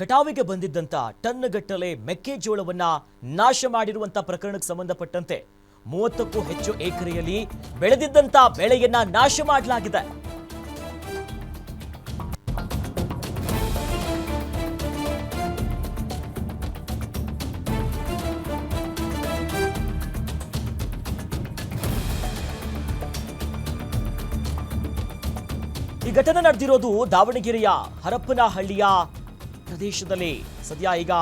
ಕಟಾವಿಗೆ ಬಂದಿದ್ದಂತ ಟನ್ಗಟ್ಟಲೆ ಮೆಕ್ಕೆಜೋಳವನ್ನ ನಾಶ ಮಾಡಿರುವಂತ ಪ್ರಕರಣಕ್ಕೆ ಸಂಬಂಧಪಟ್ಟಂತೆ 30ಕ್ಕೂ ಹೆಚ್ಚು ಎಕರೆಯಲ್ಲಿ ಬೆಳೆದಿದ್ದಂತ ಬೆಳೆಯನ್ನ ನಾಶ ಮಾಡಲಾಗಿದೆ. ಈ ಘಟನೆ ನಡೆದಿರೋದು ದಾವಣಗೆರೆಯ ಹರಪನಹಳ್ಳಿಯ ಪ್ರದೇಶದಲ್ಲಿ. ಸದ್ಯ ಈಗ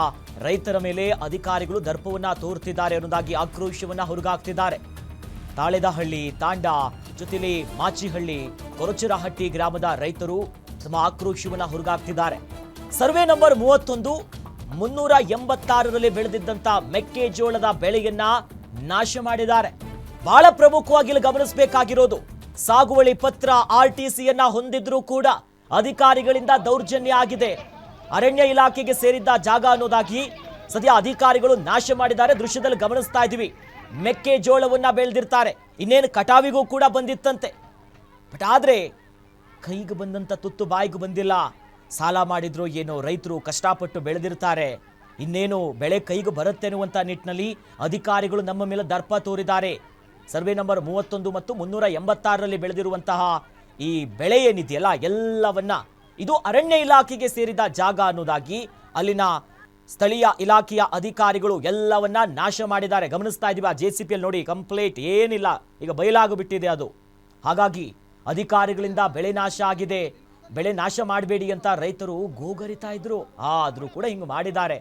ರೈತರ ಮೇಲೆ ಅಧಿಕಾರಿಗಳು ದರ್ಪವನ್ನ ತೋರುತ್ತಿದ್ದಾರೆ ಅನ್ನೋದಾಗಿ ಆಕ್ರೋಶವನ್ನ ಹೊರಗಾಗ್ತಿದ್ದಾರೆ. ತಾಳೆದಹಳ್ಳಿ, ತಾಂಡ, ಜೊತೆಲಿ ಮಾಚಿಹಳ್ಳಿ, ಕೊರಚರಹಟ್ಟಿ ಗ್ರಾಮದ ರೈತರು ತಮ್ಮ ಆಕ್ರೋಶವನ್ನ ಹೊರಗಾಗ್ತಿದ್ದಾರೆ. ಸರ್ವೆ ನಂಬರ್ 31 386ರಲ್ಲಿ ಬೆಳೆದಿದ್ದಂತ ಮೆಕ್ಕೆಜೋಳದ ಬೆಳೆಯನ್ನ ನಾಶ ಮಾಡಿದ್ದಾರೆ. ಬಹಳ ಪ್ರಮುಖವಾಗಿ ಇಲ್ಲಿ ಗಮನಿಸಬೇಕಾಗಿರೋದು, ಸಾಗುವಳಿ ಪತ್ರ RTCಯನ್ನ ಹೊಂದಿದ್ರೂ ಕೂಡ ಅಧಿಕಾರಿಗಳಿಂದ ದೌರ್ಜನ್ಯ ಆಗಿದೆ. ಅರಣ್ಯ ಇಲಾಖೆಗೆ ಸೇರಿದ್ದ ಜಾಗ ಅನ್ನೋದಾಗಿ ಸದ್ಯ ಅಧಿಕಾರಿಗಳು ನಾಶ ಮಾಡಿದ್ದಾರೆ. ದೃಶ್ಯದಲ್ಲಿ ಗಮನಿಸ್ತಾ ಇದ್ದೀವಿ. ಮೆಕ್ಕೆಜೋಳವನ್ನ ಬೆಳೆದಿರ್ತಾರೆ, ಇನ್ನೇನು ಕಟಾವಿಗೂ ಕೂಡ ಬಂದಿತ್ತಂತೆ. ಬಟ್ ಆದ್ರೆ ಕೈಗೆ ಬಂದಂತ ತುತ್ತು ಬಾಯಿಗೆ ಬಂದಿಲ್ಲ. ಸಾಲ ಮಾಡಿದ್ರು ಏನೋ, ರೈತರು ಕಷ್ಟಪಟ್ಟು ಬೆಳೆದಿರ್ತಾರೆ, ಇನ್ನೇನು ಬೆಳೆ ಕೈಗೆ ಬರುತ್ತೆ ಅನ್ನುವಂಥ ನಿಟ್ಟಿನಲ್ಲಿ ಅಧಿಕಾರಿಗಳು ನಮ್ಮ ಮೇಲೆ ದರ್ಪ ತೋರಿದ್ದಾರೆ. ಸರ್ವೆ ನಂಬರ್ 31 ಮತ್ತು 386ರಲ್ಲಿ ಬೆಳೆದಿರುವಂತಹ ಈ ಬೆಳೆ ಏನಿದೆಯಲ್ಲ ಎಲ್ಲವನ್ನ, ಇದು ಅರಣ್ಯ ಇಲಾಖೆಗೆ ಸೇರಿದ ಜಾಗ ಅನ್ನೋದಾಗಿ ಅಲ್ಲಿನ ಸ್ಥಳೀಯ ಇಲಾಖೆಯ ಅಧಿಕಾರಿಗಳು ಎಲ್ಲವನ್ನ ನಾಶ ಮಾಡಿದ್ದಾರೆ. ಗಮನಿಸ್ತಾ ಇದೀವಿ ಆ JCPಯಲ್ಲಿ ನೋಡಿ, ಕಂಪ್ಲೀಟ್ ಏನಿಲ್ಲ, ಈಗ ಬಯಲಾಗಿಬಿಟ್ಟಿದೆ ಅದು. ಹಾಗಾಗಿ ಅಧಿಕಾರಿಗಳಿಂದ ಬೆಳೆ ನಾಶ ಆಗಿದೆ, ಬೆಳೆ ನಾಶ ಮಾಡಬೇಡಿ ಅಂತ ರೈತರು ಗೋಗರಿತಾ ಇದ್ರು. ಆದ್ರೂ ಕೂಡ ಹಿಂಗೆ ಮಾಡಿದ್ದಾರೆ.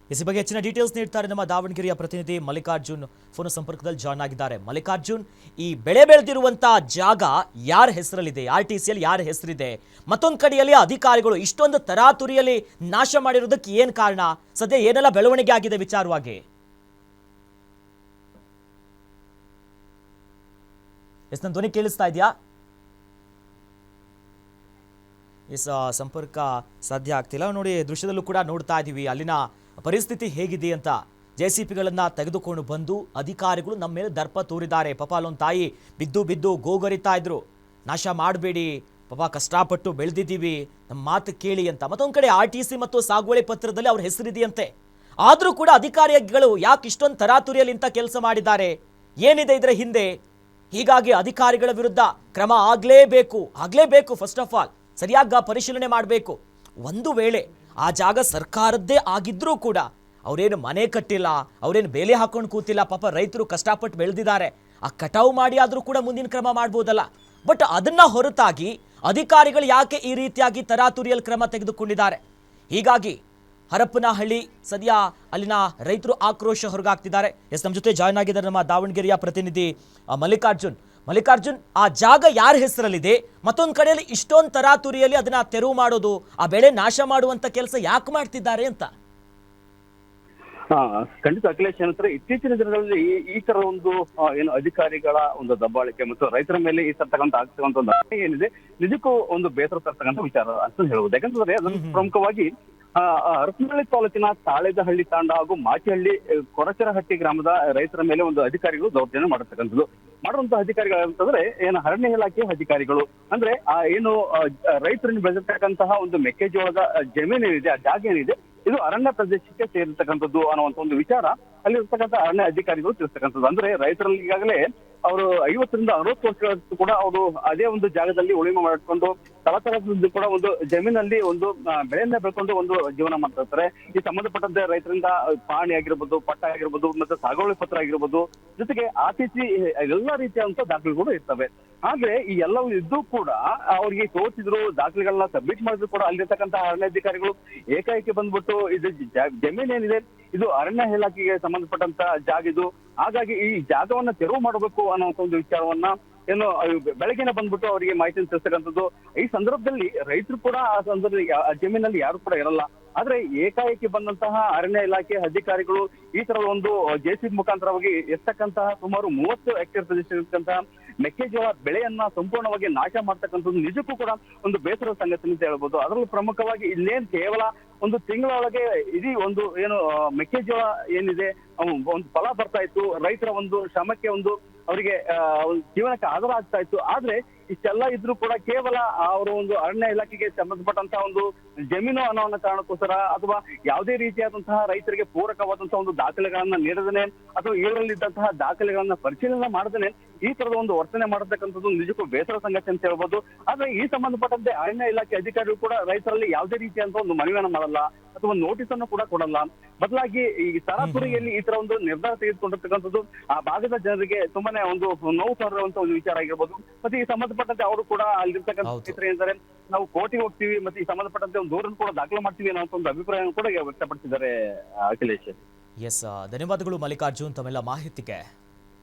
ಇಸಿ ಬಗ್ಗೆ ಹೆಚ್ಚಿನ ಡೀಟೇಲ್ಸ್ ನೀಡ್ತಾರೆ ನಮ್ಮ ದಾವಣಗೆರೆಯ ಪ್ರತಿನಿಧಿ ಮಲ್ಲಿಕಾರ್ಜುನ್. ಫೋನ್ ಸಂಪರ್ಕದಲ್ಲಿ ಜಾಯ್ನ್ ಆಗಿದ್ದಾರೆ. ಮಲ್ಲಿಕಾರ್ಜುನ್, ಈ ಬೆಳೆ ಬೆಳೆದಿರುವಂತಹ ಜಾಗ ಯಾರ ಹೆಸರಲ್ಲಿದೆ, RTCಯಲ್ಲಿ ಯಾರ ಹೆಸರಿದೆ? ಮತ್ತೊಂದು ಕಡೆಯಲ್ಲಿ ಅಧಿಕಾರಿಗಳು ಇಷ್ಟೊಂದು ತರಾತುರಿಯಲ್ಲಿ ನಾಶ ಮಾಡಿರೋದಕ್ಕೆ ಏನ್ ಕಾರಣ? ಸದ್ಯ ಏನೆಲ್ಲ ಬೆಳವಣಿಗೆ ಆಗಿದೆ ವಿಚಾರವಾಗಿ? ನನ್ನ ಧ್ವನಿ ಕೇಳಿಸ್ತಾ ಇದೆಯಾ? ಸಂಪರ್ಕ ಸಾಧ್ಯ ಆಗ್ತಿಲ್ಲ. ನೋಡಿ, ದೃಶ್ಯದಲ್ಲೂ ಕೂಡ ನೋಡ್ತಾ ಇದ್ದೀವಿ ಅಲ್ಲಿನ ಪರಿಸ್ಥಿತಿ ಹೇಗಿದೆ ಅಂತ. JCPಗಳನ್ನ ತೆಗೆದುಕೊಂಡು ಬಂದು ಅಧಿಕಾರಿಗಳು ನಮ್ಮ ಮೇಲೆ ದರ್ಪ ತೋರಿದ್ದಾರೆ. ಪಾಪ ಅಲ್ಲೊಂದು ತಾಯಿ ಬಿದ್ದು ಬಿದ್ದು ಗೋಗರಿತಾ ಇದ್ರು, ನಾಶ ಮಾಡಬೇಡಿ, ಪಾಪ ಕಷ್ಟಪಟ್ಟು ಬೆಳೆದಿದ್ದೀವಿ, ನಮ್ಮ ಮಾತು ಕೇಳಿ ಅಂತ. ಮತ್ತೊಂದು ಕಡೆ RTC ಮತ್ತು ಸಾಗುವಳಿ ಪತ್ರದಲ್ಲಿ ಅವ್ರ ಹೆಸರಿದೆಯಂತೆ. ಆದರೂ ಕೂಡ ಅಧಿಕಾರಿಗಳು ಯಾಕೆ ಇಷ್ಟೊಂದು ತರಾತುರಿಯಲ್ಲಿ ಇಂಥ ಕೆಲಸ ಮಾಡಿದ್ದಾರೆ, ಏನಿದೆ ಇದರ ಹಿಂದೆ? ಹೀಗಾಗಿ ಅಧಿಕಾರಿಗಳ ವಿರುದ್ಧ ಕ್ರಮ ಆಗಲೇಬೇಕು. ಫಸ್ಟ್ ಆಫ್ ಆಲ್ ಸರಿಯಾಗಿ ಪರಿಶೀಲನೆ ಮಾಡಬೇಕು. ಒಂದು ವೇಳೆ ಆ ಜಾಗ ಸರ್ಕಾರದ್ದೇ ಆಗಿದ್ರೂ ಕೂಡ ಅವರೇನು ಮನೆ ಕಟ್ಟಿಲ್ಲ, ಅವರೇನು ಬೇಲೆ ಹಾಕೊಂಡು ಕೂತಿಲ್ಲ, ಪಾಪ ರೈತರು ಕಷ್ಟಪಟ್ಟು ಬೆಳೆದಿದ್ದಾರೆ, ಆ ಕಟಾವು ಮಾಡಿ ಆದರೂ ಕೂಡ ಮುಂದಿನ ಕ್ರಮ ಮಾಡ್ಬೋದಲ್ಲ. ಬಟ್ ಅದನ್ನ ಹೊರತಾಗಿ ಅಧಿಕಾರಿಗಳು ಯಾಕೆ ಈ ರೀತಿಯಾಗಿ ತರಾತುರಿಯಲ್ಲಿ ಕ್ರಮ ತೆಗೆದುಕೊಂಡಿದ್ದಾರೆ? ಹೀಗಾಗಿ ಹರಪನಹಳ್ಳಿ ಸದ್ಯ ಅಲ್ಲಿನ ರೈತರು ಆಕ್ರೋಶ ಹೊರಗಾಗ್ತಿದ್ದಾರೆ. ನಮ್ಮ ಜೊತೆ ಜಾಯ್ನ್ ಆಗಿದ್ದಾರೆ ನಮ್ಮ ದಾವಣಗೆರೆಯ ಪ್ರತಿನಿಧಿ ಮಲ್ಲಿಕಾರ್ಜುನ್, ಆ ಜಾಗ ಯಾರ ಹೆಸರಲ್ಲಿದೆ? ಮತ್ತೊಂದು ಕಡೆಯಲ್ಲಿ ಇಷ್ಟೊಂದು ತರಾತುರಿಯಲ್ಲಿ ಅದನ್ನ ತೆರವು ಮಾಡೋದು, ಆ ಬೆಳೆ ನಾಶ ಮಾಡುವಂತ ಕೆಲಸ ಯಾಕೆ ಮಾಡ್ತಿದ್ದಾರೆ ಅಂತ? ಖಂಡಿತ ಅಖಿಲೇಶ್, ಏನಂದ್ರೆ ಇತ್ತೀಚಿನ ದಿನಗಳಲ್ಲಿ ಈ ತರ ಒಂದು ಏನು ಅಧಿಕಾರಿಗಳ ಒಂದು ದಬ್ಬಾಳಿಕೆ ಮತ್ತು ರೈತರ ಮೇಲೆ ಈ ಆಗ್ತಕ್ಕಂಥ ಒಂದು ಏನಿದೆ, ನಿಜಕ್ಕೂ ಒಂದು ಬೇಸರ ತರ್ತಕ್ಕಂಥ ವಿಚಾರ ಅಂತ ಹೇಳ್ಬೋದು. ಯಾಕಂತಂದ್ರೆ ಅದನ್ನು ಪ್ರಮುಖವಾಗಿ ಹರಪನಹಳ್ಳಿ ತಾಲೂಕಿನ ತಾಳೆದಹಳ್ಳಿ ತಾಂಡ ಹಾಗೂ ಮಾಚಿಹಳ್ಳಿ ಕೊರಚರಹಟ್ಟಿ ಗ್ರಾಮದ ರೈತರ ಮೇಲೆ ಒಂದು ಅಧಿಕಾರಿಗಳು ದೌರ್ಜನ್ಯ ಮಾಡಿರ್ತಕ್ಕಂಥದ್ದು. ಮಾಡುವಂತಹ ಅಧಿಕಾರಿಗಳು ಅಂತಂದ್ರೆ ಏನು ಅರಣ್ಯ ಇಲಾಖೆ ಅಧಿಕಾರಿಗಳು, ಅಂದ್ರೆ ಏನು ರೈತರನ್ನು ಬೆಳೆದಿರ್ತಕ್ಕಂತಹ ಒಂದು ಮೆಕ್ಕೆಜೋಳದ ಜಮೀನು ಏನಿದೆ, ಆ ಜಾಗ ಏನಿದೆ, ಇದು ಅರಣ್ಯ ಪ್ರದೇಶಕ್ಕೆ ಸೇರಿರ್ತಕ್ಕಂಥದ್ದು ಅನ್ನುವಂಥ ಒಂದು ವಿಚಾರ ಅಲ್ಲಿರ್ತಕ್ಕಂಥ ಅರಣ್ಯ ಅಧಿಕಾರಿಗಳು ತಿಳಿಸ್ತಕ್ಕಂಥದ್ದು. ಅಂದ್ರೆ ರೈತರಲ್ಲಿ ಈಗಾಗಲೇ ಅವರು 50ರಿಂದ 60 ವರ್ಷಗಳಷ್ಟು ಕೂಡ ಅವರು ಅದೇ ಒಂದು ಜಾಗದಲ್ಲಿ ಉಳುಮೆ ಮಾಡಿಕೊಂಡು ತಲತಲದ್ದು ಕೂಡ ಒಂದು ಜಮೀನಲ್ಲಿ ಒಂದು ಬೆಳೆಯನ್ನ ಬೆಳ್ಕೊಂಡು ಒಂದು ಜೀವನ ಮಾಡ್ತಾ ಇರ್ತಾರೆ. ಈ ಸಂಬಂಧಪಟ್ಟಂತೆ ರೈತರಿಂದ ಪಾಣಿ ಆಗಿರ್ಬೋದು, ಪಟ್ಟ ಆಗಿರ್ಬೋದು, ಮತ್ತೆ ಸಾಗುವಳಿ ಪತ್ರ ಆಗಿರ್ಬೋದು, ಜೊತೆಗೆ ಆತಿಥಿ ಎಲ್ಲಾ ರೀತಿಯಾದಂತಹ ದಾಖಲೆಗಳು ಇರ್ತವೆ. ಆದ್ರೆ ಈ ಎಲ್ಲವೂ ಇದ್ದು ಕೂಡ ಅವ್ರಿಗೆ ತೋರಿಸಿದ್ರು, ದಾಖಲೆಗಳನ್ನ ಸಬ್ಮಿಟ್ ಮಾಡಿದ್ರು ಕೂಡ ಅಲ್ಲಿರ್ತಕ್ಕಂತಹ ಅರಣ್ಯಾಧಿಕಾರಿಗಳು ಏಕಾಏಕಿ ಬಂದ್ಬಿಟ್ಟು ಇದು ಜಮೀನ್ ಏನಿದೆ ಇದು ಅರಣ್ಯ ಇಲಾಖೆಗೆ ಸಂಬಂಧಪಟ್ಟಂತ ಜಾಗ ಇದು, ಹಾಗಾಗಿ ಈ ಜಾಗವನ್ನ ತೆರವು ಮಾಡಬೇಕು ಅನ್ನುವಂತ ಒಂದು ವಿಚಾರವನ್ನ ಏನು ಬೆಳಗ್ಗೆನೆ ಬಂದ್ಬಿಟ್ಟು ಅವರಿಗೆ ಮಾಹಿತಿ ತಿಳಿಸ್ತಕ್ಕಂಥದ್ದು. ಈ ಸಂದರ್ಭದಲ್ಲಿ ರೈತರು ಕೂಡ ಆ ಸಂದರ್ಭದಲ್ಲಿ ಜಮೀನಲ್ಲಿ ಯಾರು ಕೂಡ ಇರಲ್ಲ. ಆದ್ರೆ ಏಕಾಏಕಿ ಬಂದಂತಹ ಅರಣ್ಯ ಇಲಾಖೆ ಅಧಿಕಾರಿಗಳು ಈ ತರದ ಒಂದು ಜೆಸಿಬಿ ಮುಖಾಂತರವಾಗಿ ಎರ್ತಕ್ಕಂತಹ ಸುಮಾರು 30 ಹೆಕ್ಟೇರ್ ಪ್ರದೇಶದಲ್ಲಿರ್ತಕ್ಕಂತಹ ಮೆಕ್ಕೆಜೋಳ ಬೆಳೆಯನ್ನ ಸಂಪೂರ್ಣವಾಗಿ ನಾಶ ಮಾಡ್ತಕ್ಕಂಥದ್ದು ನಿಜಕ್ಕೂ ಕೂಡ ಒಂದು ಬೇಸರದ ಸಂಗತಿ ಅಂತ ಹೇಳ್ಬೋದು. ಅದರಲ್ಲೂ ಪ್ರಮುಖವಾಗಿ ಇಲ್ಲೇನ್ ಕೇವಲ ಒಂದು ತಿಂಗಳೊಳಗೆ ಇಡೀ ಒಂದು ಏನು ಮೆಕ್ಕೆಜೋಳ ಏನಿದೆ ಒಂದು ಫಲ ಬರ್ತಾ ಇತ್ತು, ರೈತರ ಒಂದು ಶ್ರಮಕ್ಕೆ ಒಂದು ಅವರಿಗೆ ಜೀವನಕ್ಕೆ ಆಧಾರ ಆಗ್ತಾ ಇತ್ತು. ಆದ್ರೆ ಇಷ್ಟೆಲ್ಲ ಇದ್ರೂ ಕೂಡ ಕೇವಲ ಅವರ ಒಂದು ಅರಣ್ಯ ಇಲಾಖೆಗೆ ಸಂಬಂಧಪಟ್ಟಂತಹ ಒಂದು ಜಮೀನು ಅನ್ನೋ ಕಾರಣಕ್ಕೋಸ್ಕರ ಅಥವಾ ಯಾವುದೇ ರೀತಿಯಾದಂತಹ ರೈತರಿಗೆ ಪೂರಕವಾದಂತಹ ಒಂದು ದಾಖಲೆಗಳನ್ನ ನೀಡದೇನೆ ಅಥವಾ ಇದರಲ್ಲಿದ್ದಂತಹ ದಾಖಲೆಗಳನ್ನ ಪರಿಶೀಲನೆ ಮಾಡದೇನೆ ಈ ತರದ ಒಂದು ವರ್ತನೆ ಮಾಡತಕ್ಕಂಥದ್ದು ನಿಜಕ್ಕೂ ಬೇಸರ ಸಂಗತಿ ಅಂತ ಹೇಳ್ಬೋದು. ಆದ್ರೆ ಈ ಸಂಬಂಧಪಟ್ಟಂತೆ ಅರಣ್ಯ ಇಲಾಖೆ ಅಧಿಕಾರಿಗಳು ಕೂಡ ರೈತರಲ್ಲಿ ಯಾವುದೇ ರೀತಿಯಂತ ಒಂದು ಮನವಿಯನ್ನ ಮಾಡಲ್ಲ ಅಥವಾ ನೋಟಿಸ್ ಅನ್ನು ಕೂಡ ಕೊಡಲ್ಲ. ಬದಲಾಗಿ ಈ ತರಾತುರಿಯಲ್ಲಿ ಈ ತರ ಒಂದು ನಿರ್ಧಾರ ತೆಗೆದುಕೊಂಡಿರ್ತಕ್ಕಂಥದ್ದು ಆ ಭಾಗದ ಜನರಿಗೆ ತುಂಬಾನೇ ಒಂದು ನೋವು ತರುವಂತ ಒಂದು ವಿಚಾರ ಆಗಿರ್ಬೋದು. ಮತ್ತೆ ಈ ಸಂಬಂಧಪಟ್ಟಂತೆ ಅವರು ಕೂಡ ಅಲ್ಲಿರ್ತಕ್ಕಂಥ ರೈತರು ಏನಂತಾರೆ, ನಾವು ಕೋರ್ಟಿಗೆ ಹೋಗ್ತೀವಿ ಮತ್ತೆ ಈ ಸಂಬಂಧಪಟ್ಟಂತೆ ಒಂದು ದೂರನ್ನು ಕೂಡ ದಾಖಲೆ ಮಾಡ್ತೀವಿ ಅನ್ನೋ ಒಂದು ಅಭಿಪ್ರಾಯ ಕೂಡ ವ್ಯಕ್ತಪಡಿಸಿದ್ದಾರೆ. ಅಖಿಲೇಶ್, ಎಸ್, ಧನ್ಯವಾದಗಳು ಮಲ್ಲಿಕಾರ್ಜುನ್ ತಮ್ಮೆಲ್ಲ ಮಾಹಿತಿಗೆ.